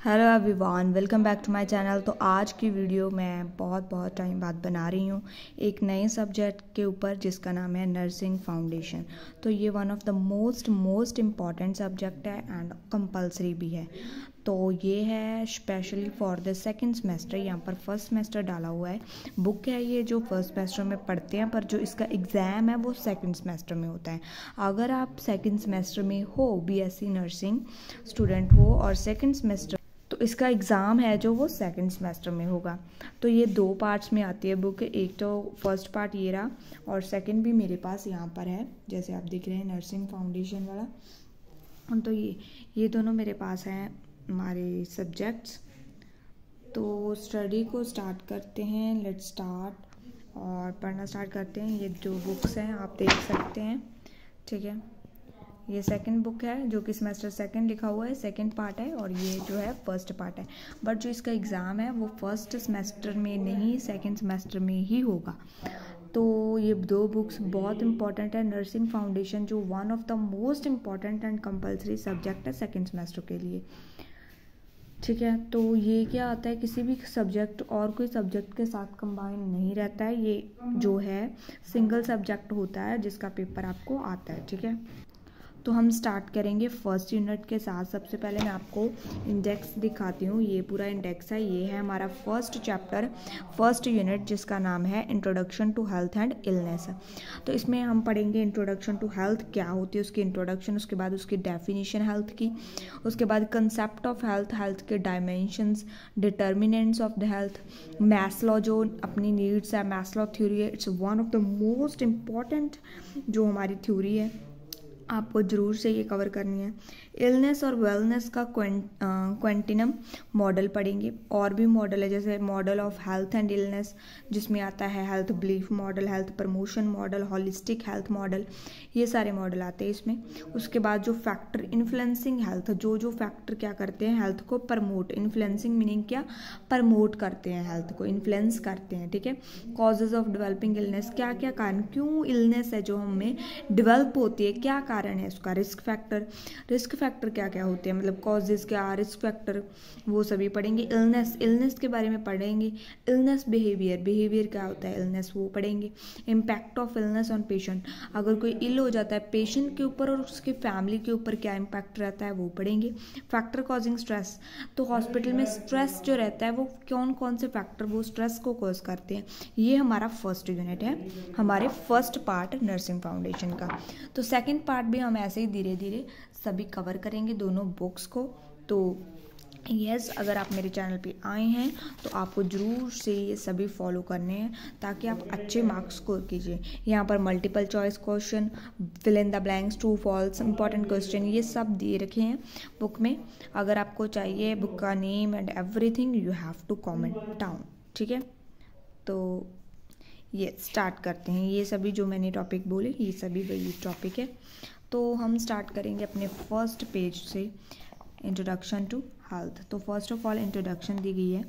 Hello everyone, welcome back to my channel. तो आज की वीडियो मैं बहुत टाइम बाद बना रही हूँ एक नए सब्जेक्ट के ऊपर जिसका नाम है नर्सिंग फाउंडेशन। तो ये one of the most important subject है एंड कंपलसरी भी है। तो ये है specially for the second semester. यहाँ पर फर्स्ट सेमेस्टर डाला हुआ है। बुक है ये जो फर्स्ट सेमेस्टर में पढ़ते हैं, पर जो इसका एग्ज़ाम है वो सेकंड सेमेस्टर में होता है। अगर आप सेकंड सेमेस्टर में हो, बीएससी नर्सिंग स्टूडेंट हो और सेकंड सेमेस्टर, तो इसका एग्ज़ाम है जो वो सेकंड सेमेस्टर में होगा। तो ये दो पार्ट्स में आती है बुक। एक तो फर्स्ट पार्ट ये रहा और सेकंड भी मेरे पास यहाँ पर है, जैसे आप देख रहे हैं नर्सिंग फाउंडेशन वाला। तो ये दोनों मेरे पास हैं हमारे सब्जेक्ट्स। तो स्टडी को स्टार्ट करते हैं, लेट्स स्टार्ट और पढ़ना स्टार्ट करते हैं। ये जो बुक्स हैं आप देख सकते हैं, ठीक है। ये सेकंड बुक है जो कि सेमेस्टर सेकंड लिखा हुआ है, सेकंड पार्ट है, और ये जो है फर्स्ट पार्ट है। बट जो इसका एग्ज़ाम है वो फर्स्ट सेमेस्टर में नहीं, सेकंड सेमेस्टर में ही होगा। तो ये दो बुक्स बहुत इंपॉर्टेंट है। नर्सिंग फाउंडेशन जो one of the most important and compulsory subject है सेकंड सेमेस्टर के लिए, ठीक है। तो ये क्या आता है, किसी भी सब्जेक्ट और कोई सब्जेक्ट के साथ कंबाइन नहीं रहता है। ये जो है सिंगल सब्जेक्ट होता है जिसका पेपर आपको आता है, ठीक है। तो हम स्टार्ट करेंगे फर्स्ट यूनिट के साथ। सबसे पहले मैं आपको इंडेक्स दिखाती हूँ। ये पूरा इंडेक्स है। ये है हमारा फर्स्ट चैप्टर, फर्स्ट यूनिट, जिसका नाम है introduction to health and illness. तो इसमें हम पढ़ेंगे इंट्रोडक्शन टू हेल्थ क्या होती है, उसकी इंट्रोडक्शन, उसके बाद उसकी डेफिनेशन हेल्थ की, उसके बाद कंसेप्ट ऑफ हेल्थ, हेल्थ के dimensions, determinants of the health, Maslow जो अपनी नीड्स है, मैस्लो थ्योरी है। It's one of the most important जो हमारी थ्योरी है, आपको ज़रूर से ये कवर करनी है। इलनेस और वेलनेस का क्वेंटिनम मॉडल पढ़ेंगे। और भी मॉडल है, जैसे model of health and illness, जिसमें आता है health belief model, health promotion model, holistic health model, ये सारे मॉडल आते हैं इसमें। उसके बाद जो फैक्टर इन्फ्लुएंसिंग हेल्थ, जो फैक्टर क्या करते हैं हेल्थ को प्रमोट, इन्फ्लुएंसिंग मीनिंग क्या, प्रमोट करते हैं हेल्थ को, इन्फ्लुएंस करते हैं, ठीक है। कॉजेज ऑफ डेवलपिंग इलनेस, क्या क्या कारण, क्यों इलनेस है जो हमें डेवलप होती है, क्या कारण है उसका। रिस्क फैक्टर क्या क्या होते हैं, मतलब कॉजेज क्या, रिस्क फैक्टर, वो सभी पढ़ेंगे। इलनेस के बारे में पढ़ेंगे। इलनेस बिहेवियर क्या होता है इलनेस, वो पढ़ेंगे। Impact of illness on patient, अगर कोई इल हो जाता है पेशेंट के ऊपर और उसके फैमिली के ऊपर क्या इम्पैक्ट रहता है, वो पढ़ेंगे। फैक्टर कॉजिंग स्ट्रेस, तो हॉस्पिटल में स्ट्रेस जो रहता है वो कौन से फैक्टर वो स्ट्रेस को कॉज करते हैं। ये हमारा फर्स्ट यूनिट है, हमारे फर्स्ट पार्ट नर्सिंग फाउंडेशन का। तो सेकेंड पार्ट भी हम ऐसे ही धीरे धीरे सभी कवर करेंगे दोनों बुक्स को। तो यस, अगर आप मेरे चैनल पे आए हैं तो आपको ज़रूर से ये सभी फॉलो करने हैं ताकि आप अच्छे मार्क्स स्कोर कीजिए। यहाँ पर multiple choice question, fill in the blanks, true false, important question, ये सब दिए रखे हैं बुक में। अगर आपको चाहिए बुक का name and everything, you have to comment down, ठीक है। तो ये स्टार्ट करते हैं। ये सभी जो मैंने टॉपिक बोले ये सभी वही टॉपिक है। तो हम स्टार्ट करेंगे अपने फर्स्ट पेज से, इंट्रोडक्शन टू हेल्थ। तो फर्स्ट ऑफ ऑल इंट्रोडक्शन दी गई है,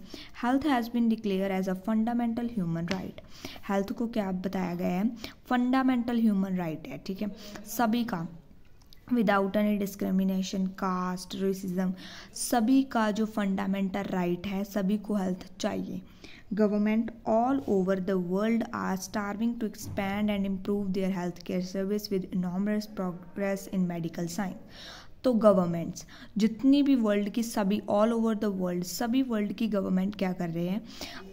health has been declare as a fundamental human right. Health को क्या बताया गया है, फंडामेंटल ह्यूमन राइट है, ठीक है, सभी का, without any discrimination, caste, racism, सभी का जो फंडामेंटल राइट है, सभी को हेल्थ चाहिए। Government all over the world are starving to expand and improve their healthcare service with enormous progress in medical science. तो गवर्नमेंट्स जितनी भी वर्ल्ड की, सभी ऑल ओवर द वर्ल्ड, सभी वर्ल्ड की गवर्नमेंट क्या कर रहे हैं,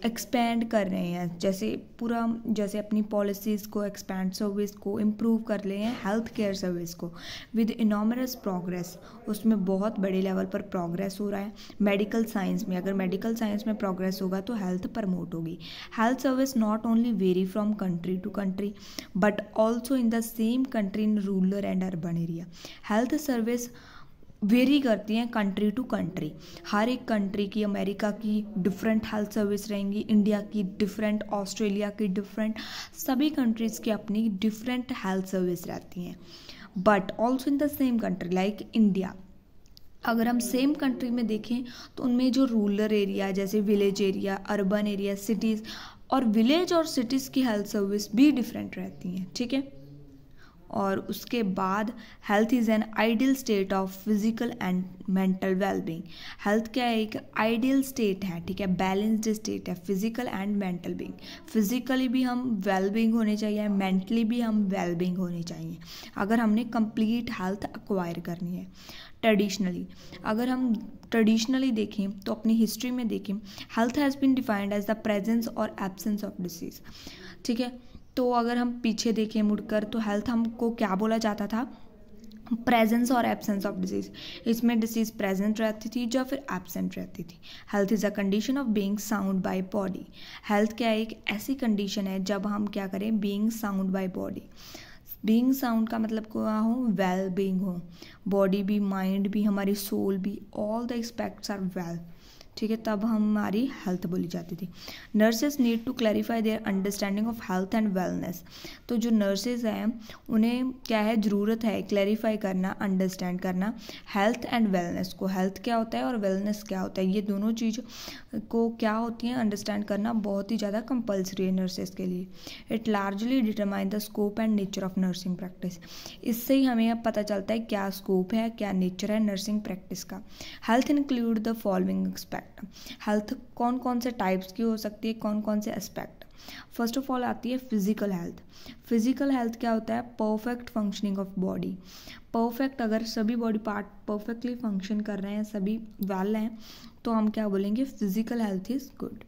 एक्सपेंड कर रहे हैं, जैसे अपनी पॉलिसीज़ को एक्सपेंड, सर्विस को इम्प्रूव कर रहे हैं, हेल्थ केयर सर्विस को विद इनॉमरस प्रोग्रेस, उसमें बहुत बड़े लेवल पर प्रोग्रेस हो रहा है। मेडिकल साइंस में, अगर मेडिकल साइंस में प्रोग्रेस होगा तो हेल्थ प्रमोट होगी। Health service not only vary from country to country but also in the same country in rural and urban area. Health service vary करती हैं कंट्री टू कंट्री, हर एक country की, America की different health service रहेंगी, India की different, Australia की different, सभी countries की अपनी डिफरेंट हेल्थ सर्विस रहती हैं। But also in the same country like India, अगर हम सेम कंट्री में देखें तो उनमें जो रूरल एरिया, जैसे village area, urban area, cities, और विलेज और सिटीज़ की हेल्थ सर्विस भी डिफरेंट रहती हैं, ठीक है। और उसके बाद health is an ideal state of physical and mental wellbeing. Health क्या है, एक आइडियल स्टेट है, ठीक है, बैलेंस्ड स्टेट है, physical and mental being. Physically भी हम वेलबींग होने चाहिए, मेंटली भी हम वेलबींग होनी चाहिए अगर हमने कंप्लीट हेल्थ एक्वायर करनी है। ट्रेडिशनली, अगर हम ट्रेडिशनली देखें तो अपनी हिस्ट्री में देखें, health has been defined as the presence और एब्सेंस ऑफ डिसीज, ठीक है। तो अगर हम पीछे देखें मुड़कर तो हेल्थ हमको क्या बोला जाता था, प्रेजेंस और एब्सेंस ऑफ डिजीज। इसमें डिसीज प्रेजेंट रहती थी या फिर एब्सेंट रहती थी। Health is a condition of being sound by body. Health क्या है, एक ऐसी कंडीशन है जब हम क्या करें, being sound by body. Being sound का मतलब क्या हो, वेल बीइंग हो, बॉडी भी, माइंड भी, हमारी सोल भी, all the aspects are well, ठीक है, तब हमारी हेल्थ बोली जाती थी। Nurses need to clarify their understanding of health and wellness. तो जो नर्सेज हैं उन्हें क्या है, ज़रूरत है क्लैरिफाई करना, अंडरस्टैंड करना हेल्थ एंड वेलनेस को। हेल्थ क्या होता है और वेलनेस क्या होता है, ये दोनों चीज़ को क्या होती हैं अंडरस्टैंड करना बहुत ही ज़्यादा कंपल्सरी है नर्सेज के लिए। It largely determine the scope and nature of nursing practice. इससे ही हमें अब पता चलता है क्या स्कोप है, क्या नेचर है नर्सिंग प्रैक्टिस का। Health include the following aspect. Health कौन कौन से टाइप्स की हो सकती है, कौन कौन से एस्पेक्ट। फर्स्ट ऑफ ऑल आती है फिजिकल हेल्थ। फिजिकल हेल्थ क्या होता है, perfect functioning of body. Perfect, अगर सभी बॉडी पार्ट परफेक्टली फंक्शन कर रहे हैं, सभी वेल हैं, तो हम क्या बोलेंगे, physical health is good.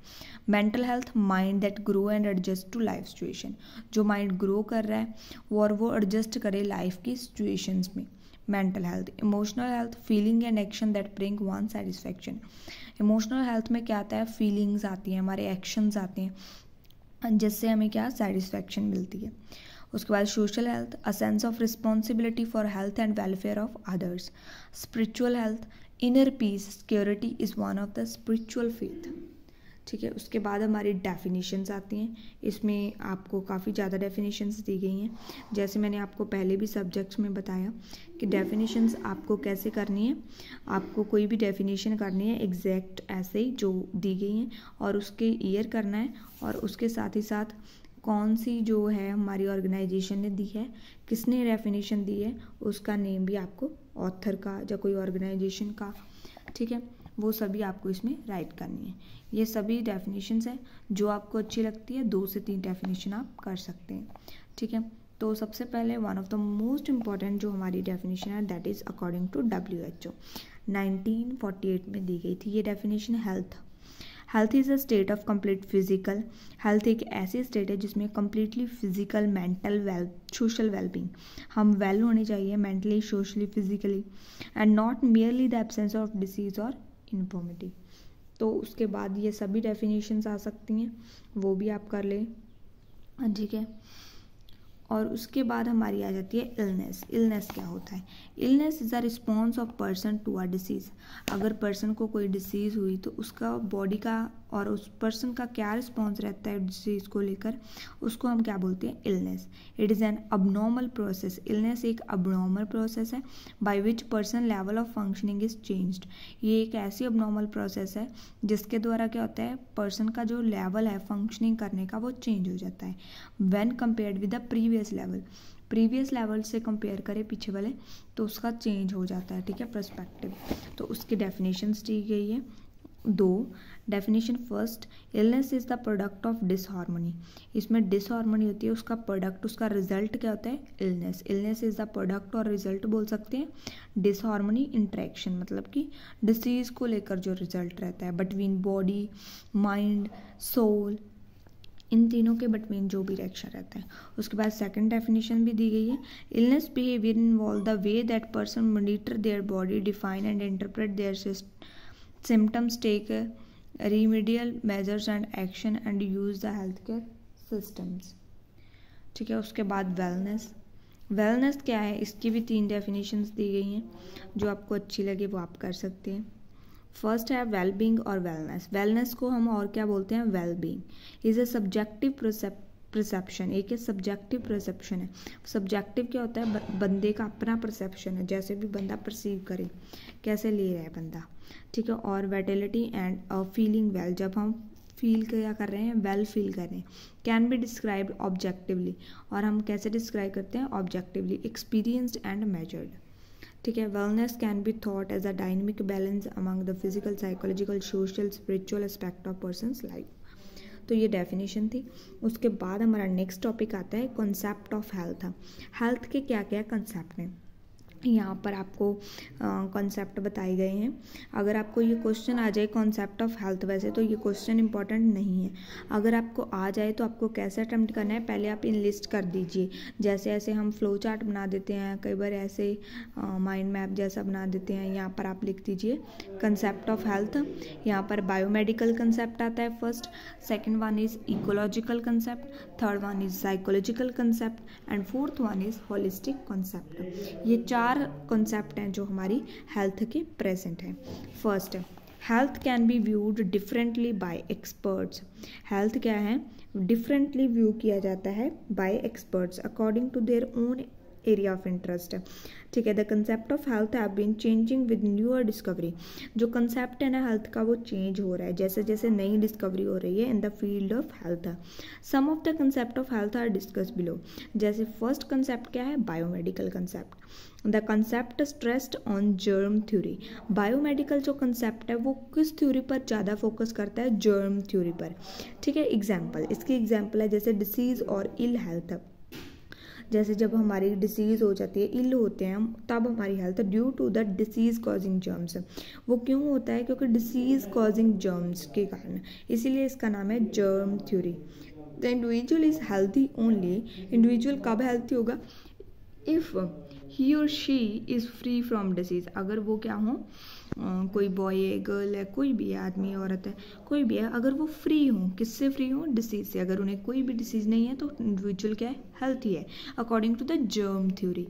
Mental health, mind that grow and adjust to life situation. जो माइंड ग्रो कर रहा है और वो एडजस्ट करे लाइफ की सिचुएशंस में। Mental health. Emotional health, feeling and action that bring one satisfaction. Emotional health में क्या आता है, फीलिंग्स आती हैं, हमारे एक्शंस आते हैं जिससे हमें क्या सेटिस्फैक्शन मिलती है। उसके बाद social health, a sense of responsibility for health and welfare of others. Spiritual health, inner peace, security is one of the spiritual faith, ठीक है। उसके बाद हमारी डेफिनेशंस आती हैं। इसमें आपको काफ़ी ज़्यादा डेफिनेशंस दी गई हैं, जैसे मैंने आपको पहले भी सब्जेक्ट्स में बताया कि डेफिनेशंस आपको कैसे करनी है। आपको कोई भी डेफिनेशन करनी है एग्जैक्ट ऐसे ही जो दी गई हैं और उसके ईयर करना है, और उसके साथ ही साथ कौन सी जो है हमारी ऑर्गेनाइजेशन ने दी है, किसने डेफिनेशन दी है, उसका नेम भी आपको, ऑथर का या कोई ऑर्गेनाइजेशन का, ठीक है, वो सभी आपको इसमें राइट करनी है। ये सभी डेफिनेशंस हैं जो आपको अच्छी लगती है, 2 से 3 डेफिनेशन आप कर सकते हैं, ठीक है। तो सबसे पहले one of the most important जो हमारी डेफिनेशन है that is according to WHO 1948 में दी गई थी ये definition. Health is a state of complete physical. Health एक ऐसी स्टेट है जिसमें completely physical, mental, social wellbeing, हम वेल होने चाहिए mentally, socially, physically, and not merely the absence of disease और इन्फॉर्मिटी। तो उसके बाद ये सभी डेफिनेशंस आ सकती हैं, वो भी आप कर लें, ठीक है। और उसके बाद हमारी आ जाती है इलनेस। इलनेस क्या होता है, illness is a response of person to a disease. अगर पर्सन को कोई डिसीज़ हुई तो उसका बॉडी का और उस पर्सन का क्या रिस्पॉन्स रहता है डिसीज़ को लेकर, उसको हम क्या बोलते हैं, illness. It is an abnormal process. Illness एक अबनॉर्मल प्रोसेस है by which person level of functioning is changed. ये एक ऐसी अबनॉर्मल प्रोसेस है जिसके द्वारा क्या होता है, पर्सन का जो लेवल है फंक्शनिंग करने का वो चेंज हो जाता है when compared with the previous level से कंपेयर करें पीछे वाले तो उसका चेंज हो जाता है, ठीक है, पर्सपेक्टिव। तो उसकी डेफिनेशंस दी गई है 2 definition. First, illness is the product of disharmony. इसमें डिसहार्मनी होती है, उसका प्रोडक्ट, उसका रिजल्ट क्या होता है, illness. Illness is the product और रिजल्ट बोल सकते हैं। डिसहार्मनी इंटरेक्शन, मतलब कि डिसीज को लेकर जो रिजल्ट रहता है बिटवीन बॉडी, माइंड, सोल, इन तीनों के बिटवीन जो भी रिएक्शन रहता है। उसके बाद सेकंड डेफिनेशन भी दी गई है। Illness behaviour involve the way that person monitor their body, define and interpret their symptoms, take remedial measures and action and use the healthcare systems, ठीक है। उसके बाद वेलनेस क्या है, इसकी भी 3 डेफिनेशंस दी गई हैं, जो आपको अच्छी लगे वो आप कर सकते हैं। फर्स्ट है वेलबींग और वेलनेस। वेलनेस को हम और क्या बोलते हैं, wellbeing is a subjective perception. एक सब्जेक्टिव परसेप्शन है। सब्जेक्टिव क्या होता है, बंदे का अपना परसेप्शन है, जैसे भी बंदा परसीव करे, कैसे ले रहा है बंदा, ठीक है। और वाइटलिटी एंड फीलिंग वेल, जब हम फील क्या कर रहे हैं, वेल फील कर रहे हैं। कैन बी डिस्क्राइब्ड ऑब्जेक्टिवली, और हम कैसे डिस्क्राइब करते हैं, ऑब्जेक्टिवली, एक्सपीरियंस्ड एंड मेजर्ड। ठीक है। Wellness can be thought as a dynamic balance among the physical, psychological, social, spiritual aspect of person's life. तो ये डेफिनेशन थी। उसके बाद हमारा नेक्स्ट टॉपिक आता है कॉन्सेप्ट ऑफ हेल्थ। हेल्थ के क्या क्या कॉन्सेप्ट हैं, यहाँ पर आपको कॉन्सेप्ट बताए गए हैं। अगर आपको ये क्वेश्चन आ जाए कॉन्सेप्ट ऑफ हेल्थ, वैसे तो ये क्वेश्चन इंपॉर्टेंट नहीं है, अगर आपको आ जाए तो आपको कैसे अटेम्प्ट करना है, पहले आप इन लिस्ट कर दीजिए। जैसे ऐसे हम फ्लो चार्ट बना देते हैं, कई बार ऐसे माइंड मैप जैसा बना देते हैं। यहाँ पर आप लिख दीजिए कंसेप्ट ऑफ हेल्थ। यहाँ पर बायोमेडिकल कंसेप्ट आता है first, second one is ecological concept, third one is psychological concept and fourth one is holistic concept. ये 4 कॉन्सेप्ट हैं जो हमारी हेल्थ के प्रेजेंट हैं। First, health can be viewed differently by experts. Health क्या है, डिफरेंटली व्यू किया जाता है by experts according to their own area of interest. ठीक है। The concept of health have been changing with newer discovery. जो concept है ना हेल्थ का, वो चेंज हो रहा है जैसे जैसे नई डिस्कवरी हो रही है in the field of health. Some of the concept of health are discuss below. जैसे फर्स्ट कंसेप्ट क्या है, biomedical concept. The concept stressed on germ theory. Biomedical जो कंसेप्ट है वो किस थ्योरी पर ज़्यादा फोकस करता है, जर्म थ्योरी पर। ठीक है। एग्जाम्पल, इसकी एग्जाम्पल है जैसे डिसीज और इल हेल्थ। जैसे जब हमारी डिसीज़ हो जाती है, इल होते हैं हम, तब हमारी health due to the disease causing germs. वो क्यों होता है, क्योंकि डिसीज़ कॉजिंग जर्म्स के कारण, इसीलिए इसका नाम है germ theory. The individual is healthy only. Individual कब हेल्थी होगा, इफ़ ही और she is free from disease. अगर वो क्या हो, कोई बॉय है, गर्ल है, कोई भी है, आदमी औरत है, कोई भी है, अगर वो फ्री हो, किससे फ्री हो, डिसीज से। अगर उन्हें कोई भी डिसीज नहीं है तो इंडिविजुअल क्या है, हेल्थी है according to the germ theory.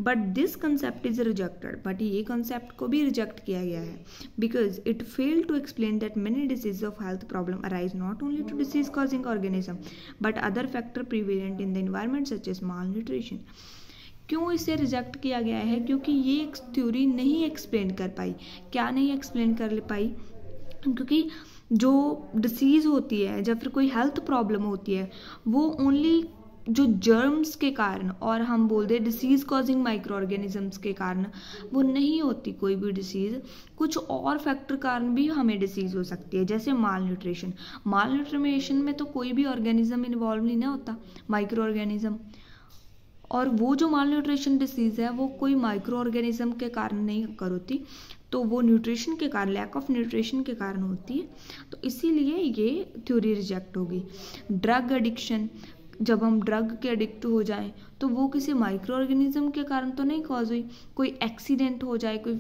But this concept is rejected. But ये कंसेप्ट को भी रिजेक्ट किया गया है because it fail to explain that many disease of health problem arise not only to disease causing organism but other factor prevalent in the environment such as malnutrition. क्यों इसे reject किया गया है, क्योंकि ये एक थ्योरी नहीं explain कर पाई। क्या नहीं एक्सप्लेन कर पाई, क्योंकि जो डिसीज़ होती है या फिर कोई हेल्थ प्रॉब्लम होती है वो ओनली जो जर्म्स के कारण, और हम बोल दे डिसीज़ कॉजिंग माइक्रो ऑर्गेनिजम्स के कारण वो नहीं होती कोई भी डिसीज़। कुछ और फैक्टर कारण भी हमें डिसीज़ हो सकती है, जैसे माल न्यूट्रिशन। माल न्यूट्रिशन में तो कोई भी ऑर्गेनिज्म इन्वॉल्व नहीं ना होता, माइक्रो ऑर्गेनिज्म। और वो जो माल न्यूट्रिशन डिसीज़ है वो कोई माइक्रो ऑर्गेनिज्म के कारण नहीं अकर होती, तो वो न्यूट्रिशन के कारण, लैक ऑफ न्यूट्रिशन के कारण होती है। तो इसीलिए ये थ्योरी रिजेक्ट होगी। ड्रग एडिक्शन, जब हम ड्रग के एडिक्ट हो जाएं तो वो किसी माइक्रो ऑर्गेनिज्म के कारण तो नहीं कॉज हुई। कोई एक्सीडेंट हो जाए, कोई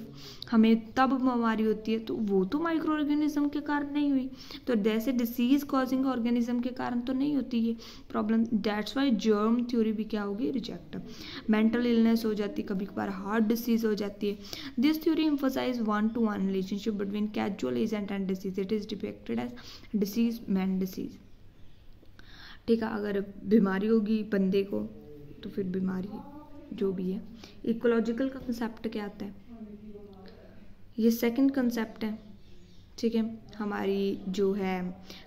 हमें तब बीमारी होती है तो वो तो माइक्रो ऑर्गेनिज्म के कारण नहीं हुई। तो जैसे डिसीज कॉजिंग ऑर्गेनिज्म के कारण तो नहीं होती ये problem. That's why germ theory भी क्या होगी, रिजेक्ट। मेंटल इलनेस हो जाती, कभी कभार हार्ट डिसीज हो जाती है। This theory emphasize 1-to-1 relationship between casual agent and disease. It is depicted as disease man disease. ठीक है। अगर बीमारी होगी बंदे को तो फिर बीमारी जो भी है। इकोलॉजिकल कंसेप्ट क्या आता है, ये सेकंड कंसेप्ट है। ठीक है। हमारी जो है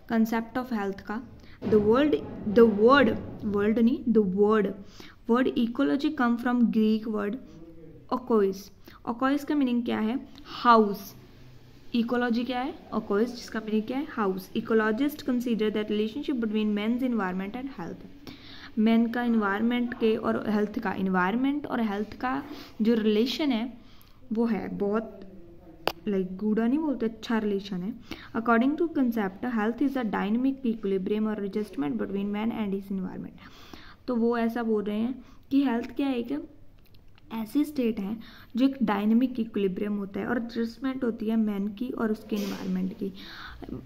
कंसेप्ट ऑफ हेल्थ का, the word ecology come from Greek word oikos. Oikos का मीनिंग क्या है, हाउस। इकोलॉजी क्या है, ओकोइस, जिसका मीनिंग क्या है, house. Ecologist consider that relationship between men's environment and health. Man का इन्वायरमेंट के और हेल्थ का, इन्वायरमेंट और हेल्थ का जो रिलेशन है वो है बहुत लाइक गूढ़ा नहीं बोलते, अच्छा रिलेशन है। According to concept health is a dynamic equilibrium और adjustment between man and his environment. तो वो ऐसा बोल रहे हैं कि हेल्थ क्या है, एक ऐसी स्टेट है जो एक डायनेमिक इक्विलिब्रियम होता है और एडजस्टमेंट होती है मैन की और उसके इन्वायरमेंट की।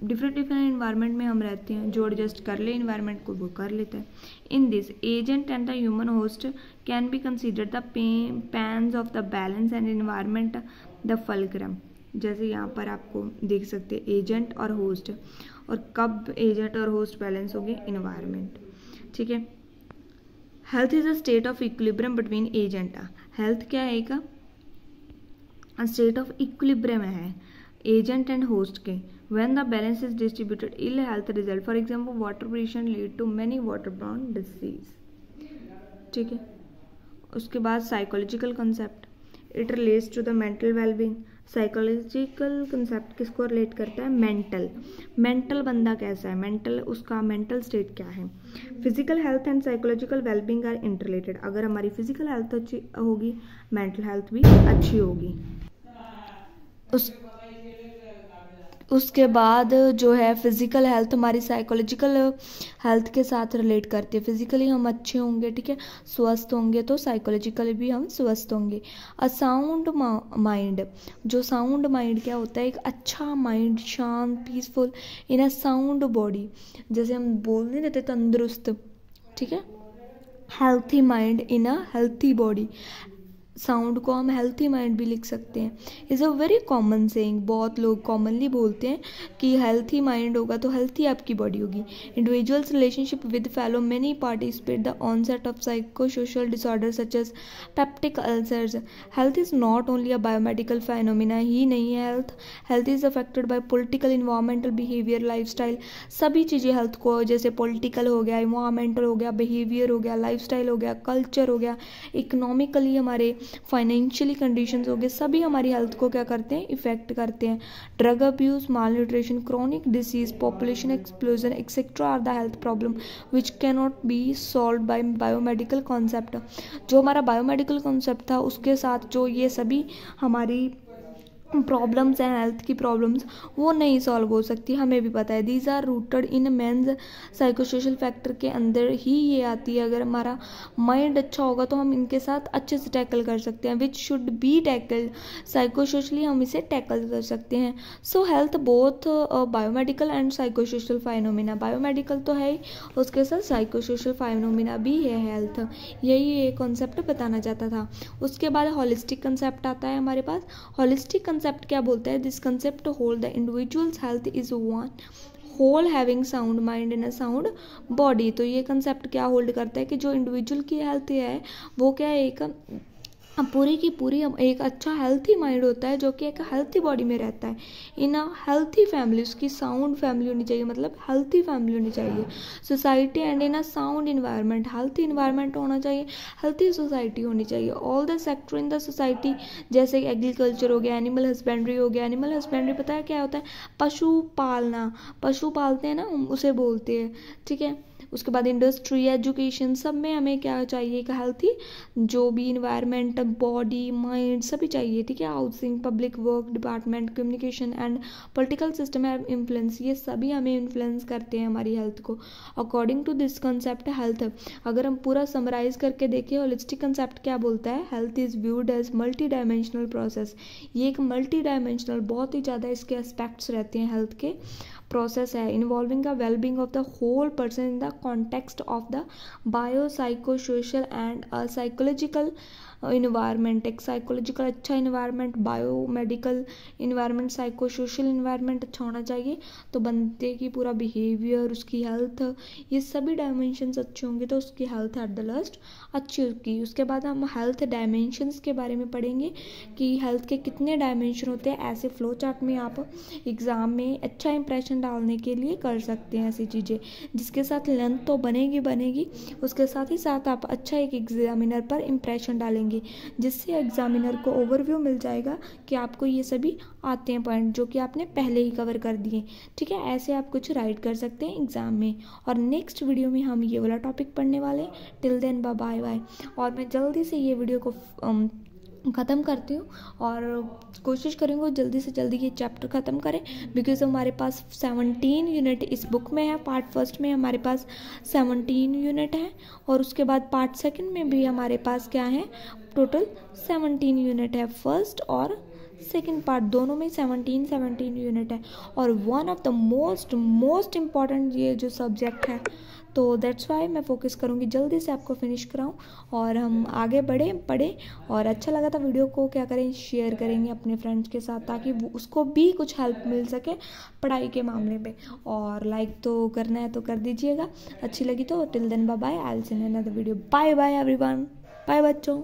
डिफरेंट डिफरेंट इन्वायरमेंट में हम रहते हैं, जो एडजस्ट कर ले इन्वायरमेंट को वो कर लेता है। In this agent and the human host can be consider the pans of the balance and environment the fulcrum. जैसे यहाँ पर आपको देख सकते हैं एजेंट और होस्ट, और कब एजेंट और होस्ट बैलेंस होंगे, इन्वायरमेंट। ठीक है। Health is a state of equilibrium between agent. Health क्या है, एक स्टेट ऑफ इक्विलिब्रियम है एजेंट एंड होस्ट के When the balance is distributed, ill health result. For example, water pollution lead to many waterborne disease. ठीक है. उसके बाद psychological concept, it relates to the mental wellbeing. Psychological concept किसको relate करता है? Mental बंदा कैसा है, मेंटल उसका मेंटल स्टेट क्या है. Physical health and psychological wellbeing are interrelated. अगर हमारी फिजिकल हेल्थ अच्छी होगी, मेंटल हेल्थ भी अच्छी होगी. उसके बाद जो है फिजिकल हेल्थ हमारी साइकोलॉजिकल हेल्थ के साथ रिलेट करती है. फिजिकली हम अच्छे होंगे, ठीक है, स्वस्थ होंगे, तो साइकोलॉजिकली भी हम स्वस्थ होंगे. A sound mind. जो साउंड माइंड क्या होता है? एक अच्छा माइंड, शांत, peaceful in a sound body. जैसे हम बोल नहीं देते तंदुरुस्त, ठीक है, healthy mind in a healthy body. Sound को हम हेल्थी माइंड भी लिख सकते हैं. Is a very common saying. बहुत लोग कॉमनली बोलते हैं कि हेल्थी माइंड होगा तो हेल्थी आपकी बॉडी होगी. Individuals relationship with fellow many participate the onset of psycho social disorder such as peptic ulcers. Health is not only a biomedical phenomena ही नहीं है. Health is affected by political, environmental, behaviour, lifestyle. सभी चीज़ें health को, जैसे political हो गया, environmental हो गया, बिहेवियर हो गया, लाइफस्टाइल हो गया, कल्चर हो गया, इकोनॉमिकली हमारे फाइनेंशियली कंडीशंस हो गए, सभी हमारी हेल्थ को क्या करते हैं? इफेक्ट करते हैं. Drug abuse, malnutrition, chronic disease, population explosion etcetera are the health problem which can not be solve by biomedical concept. जो हमारा बायोमेडिकल कॉन्सेप्ट था उसके साथ जो ये सभी हमारी प्रॉब्लम्स हैं, हेल्थ की प्रॉब्लम्स, वो नहीं सॉल्व हो सकती, हमें भी पता है. These are rooted in men's psychosocial factor के अंदर ही ये आती है. अगर हमारा माइंड अच्छा होगा तो हम इनके साथ अच्छे से टैकल कर सकते हैं. Which should be tackle psychosocially, हम इसे टैकल कर सकते हैं. So health both biomedical and psychosocial phenomena. Biomedical तो है ही, उसके साथ साइकोसोशल फाइनोमिना भी है हेल्थ. यही ये कॉन्सेप्ट बताना चाहता था. उसके बाद हॉलिस्टिक कंसेप्ट आता है हमारे पास. हॉलिस्टिक कंसेप्ट क्या बोलता है? This concept hold the individual's health is one whole having sound mind in a sound body. तो ये कंसेप्ट क्या होल्ड करता है कि जो इंडिविजुअल की हेल्थ है वो क्या है? एक पूरी की पूरी एक अच्छा हेल्थी माइंड होता है जो कि एक हेल्थी बॉडी में रहता है. इन अ हेल्थी फैमिली, उसकी साउंड फैमिली होनी चाहिए, मतलब हेल्थी फैमिली होनी चाहिए. Society and in a sound environment, healthy environment होना चाहिए, हेल्थी सोसाइटी होनी चाहिए. All the sector in the society, जैसे एग्रीकल्चर हो गया, एनिमल हस्बेंड्री हो गया. एनिमल हस्बेंड्री पता है क्या होता है? पशु पालना, पशु पालते हैं ना, उसे बोलते हैं, ठीक है. उसके बाद इंडस्ट्री, एजुकेशन, सब में हमें क्या चाहिए? एक हेल्थी जो भी इन्वायरमेंट, बॉडी, माइंड सभी चाहिए, ठीक है. Housing, public work department, communication and political system है इन्फ्लुएंस, ये सभी हमें इन्फ्लुएंस करते हैं हमारी हेल्थ को. According to this concept health, अगर हम पूरा समराइज करके देखें, होलिस्टिक कंसेप्ट क्या बोलता है? Health is viewed as multi dimensional process. ये एक मल्टी डायमेंशनल, बहुत ही ज़्यादा इसके एस्पेक्ट्स रहते हैं हेल्थ के. प्रोसेस है involving the wellbeing of the whole person in the context of the bio psycho social and psychological environment. एक साइकोलॉजिकल अच्छा environment, bio medical environment, psycho social environment अच्छा होना चाहिए. तो बंदे की पूरा बिहेवियर, उसकी हेल्थ, ये सभी डायमेंशंस अच्छे होंगे तो उसकी हेल्थ एट द लास्ट अच्छी होगी. उसके बाद हम हेल्थ डायमेंशंस के बारे में पढ़ेंगे कि हेल्थ के कितने डायमेंशन होते हैं. ऐसे फ्लो चार्ट में आप एग्ज़ाम में अच्छा इंप्रेशन डालने के लिए कर सकते हैं ऐसी चीज़ें, जिसके साथ लेंथ तो बनेगी, उसके साथ ही साथ आप अच्छा एक एग्जामिनर पर इंप्रेशन डालेंगे, जिससे एग्जामिनर को ओवरव्यू मिल जाएगा कि आपको ये सभी आते हैं पॉइंट जो कि आपने पहले ही कवर कर दिए, ठीक है. ऐसे आप कुछ राइट कर सकते हैं एग्जाम में. और नेक्स्ट वीडियो में हम ये वाला टॉपिक पढ़ने वाले हैं. Till then bye bye. और मैं जल्दी से ये वीडियो को ख़त्म करती हूँ और कोशिश करेंगे जल्दी से जल्दी ये चैप्टर ख़त्म करें, बिकॉज हमारे पास 17 यूनिट इस बुक में है. पार्ट फर्स्ट में हमारे पास 17 यूनिट है और उसके बाद पार्ट सेकंड में भी हमारे पास क्या है? टोटल 17 यूनिट है. फर्स्ट और सेकेंड पार्ट दोनों में 17 यूनिट है. और one of the most important ये जो सब्जेक्ट है, तो दैट्स वाई मैं फोकस करूँगी जल्दी से आपको फिनिश कराऊँ और हम आगे पढ़ें. और अच्छा लगा था वीडियो को क्या करें? शेयर करेंगे अपने फ्रेंड्स के साथ ताकि उसको भी कुछ हेल्प मिल सके पढ़ाई के मामले में. और लाइक तो करना है तो कर दीजिएगा, अच्छी लगी तो. Till then bye bye. I will see you in another video. Bye bye everyone. Bye बच्चों.